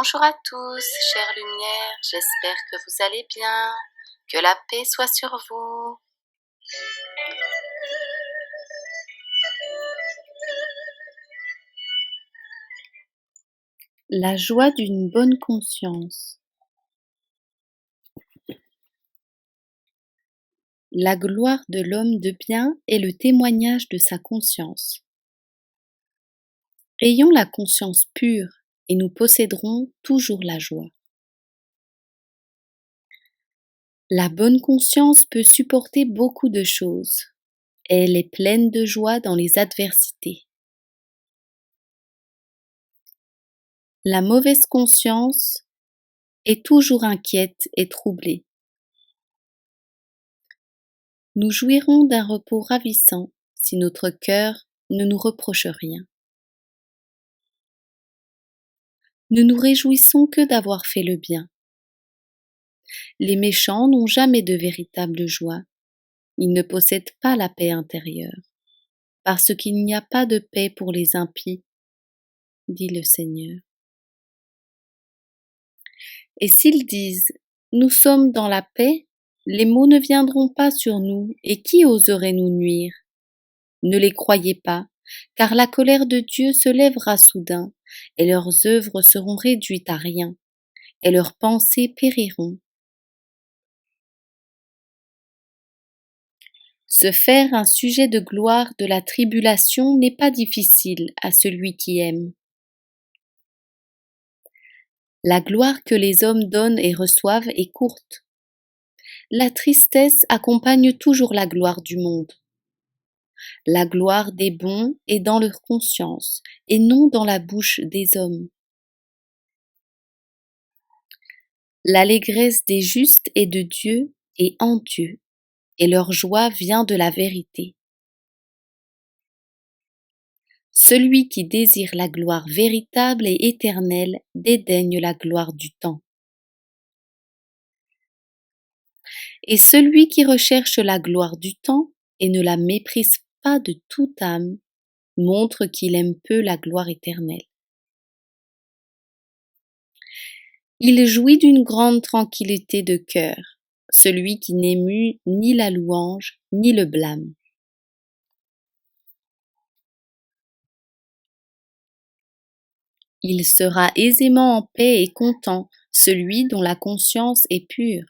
Bonjour à tous, chères lumières, j'espère que vous allez bien, que la paix soit sur vous. La joie d'une bonne conscience. La gloire de l'homme de bien est le témoignage de sa conscience. Ayons la conscience pure et nous posséderons toujours la joie. La bonne conscience peut supporter beaucoup de choses. Elle est pleine de joie dans les adversités. La mauvaise conscience est toujours inquiète et troublée. Nous jouirons d'un repos ravissant si notre cœur ne nous reproche rien. Ne nous réjouissons que d'avoir fait le bien. Les méchants n'ont jamais de véritable joie. Ils ne possèdent pas la paix intérieure, parce qu'il n'y a pas de paix pour les impies, dit le Seigneur. Et s'ils disent « Nous sommes dans la paix », les maux ne viendront pas sur nous, et qui oserait nous nuire? Ne les croyez pas, car la colère de Dieu se lèvera soudain, et leurs œuvres seront réduites à rien, et leurs pensées périront. Se faire un sujet de gloire de la tribulation n'est pas difficile à celui qui aime. La gloire que les hommes donnent et reçoivent est courte. La tristesse accompagne toujours la gloire du monde. La gloire des bons est dans leur conscience et non dans la bouche des hommes. L'allégresse des justes est de Dieu et en Dieu, et leur joie vient de la vérité. Celui qui désire la gloire véritable et éternelle dédaigne la gloire du temps. Et celui qui recherche la gloire du temps et ne la méprise pas de toute âme montre qu'il aime peu la gloire éternelle. Il jouit d'une grande tranquillité de cœur, celui qui n'émut ni la louange ni le blâme. Il sera aisément en paix et content, celui dont la conscience est pure.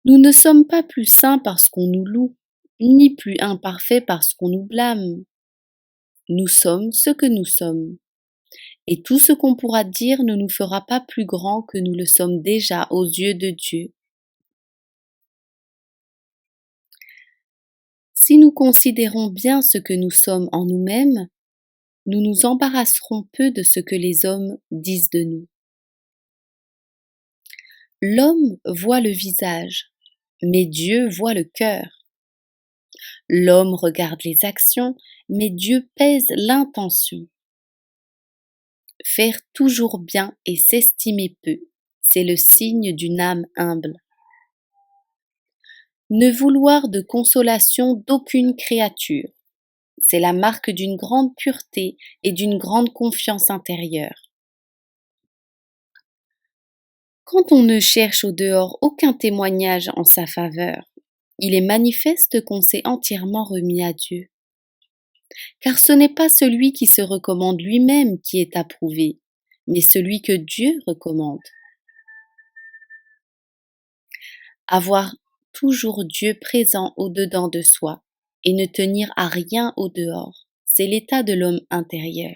Nous ne sommes pas plus saints parce qu'on nous loue, ni plus imparfaits parce qu'on nous blâme. Nous sommes ce que nous sommes, et tout ce qu'on pourra dire ne nous fera pas plus grands que nous le sommes déjà aux yeux de Dieu. Si nous considérons bien ce que nous sommes en nous-mêmes, nous nous embarrasserons peu de ce que les hommes disent de nous. L'homme voit le visage, mais Dieu voit le cœur. L'homme regarde les actions, mais Dieu pèse l'intention. Faire toujours bien et s'estimer peu, c'est le signe d'une âme humble. Ne vouloir de consolation d'aucune créature, c'est la marque d'une grande pureté et d'une grande confiance intérieure. Quand on ne cherche au dehors aucun témoignage en sa faveur, il est manifeste qu'on s'est entièrement remis à Dieu. Car ce n'est pas celui qui se recommande lui-même qui est approuvé, mais celui que Dieu recommande. Avoir toujours Dieu présent au-dedans de soi et ne tenir à rien au dehors, c'est l'état de l'homme intérieur.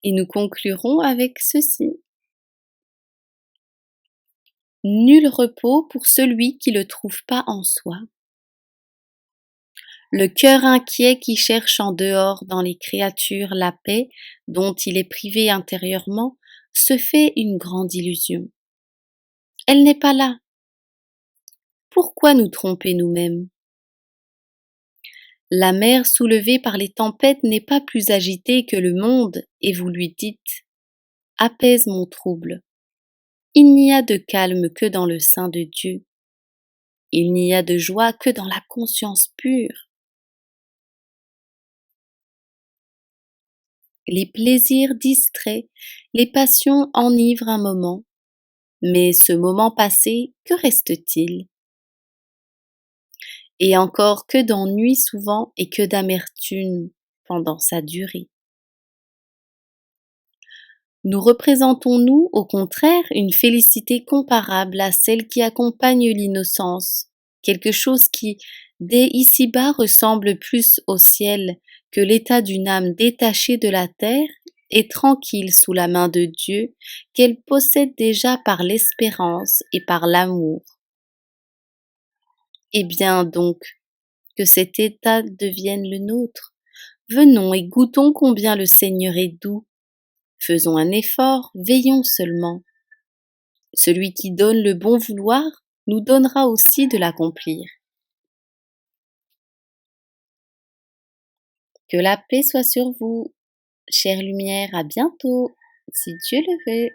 Et nous conclurons avec ceci. Nul repos pour celui qui le trouve pas en soi. Le cœur inquiet qui cherche en dehors dans les créatures la paix dont il est privé intérieurement se fait une grande illusion. Elle n'est pas là. Pourquoi nous tromper nous-mêmes? La mer soulevée par les tempêtes n'est pas plus agitée que le monde, et vous lui dites « Apaise mon trouble ». Il n'y a de calme que dans le sein de Dieu. Il n'y a de joie que dans la conscience pure. Les plaisirs distraient, les passions enivrent un moment. Mais ce moment passé, que reste-t-il? Et encore que d'ennui souvent et que d'amertume pendant sa durée. Nous représentons-nous, au contraire, une félicité comparable à celle qui accompagne l'innocence, quelque chose qui, dès ici-bas, ressemble plus au ciel que l'état d'une âme détachée de la terre et tranquille sous la main de Dieu qu'elle possède déjà par l'espérance et par l'amour. Eh bien donc, que cet état devienne le nôtre. Venons et goûtons combien le Seigneur est doux. Faisons un effort, veillons seulement. Celui qui donne le bon vouloir nous donnera aussi de l'accomplir. Que la paix soit sur vous, chère lumière, à bientôt, si Dieu le veut.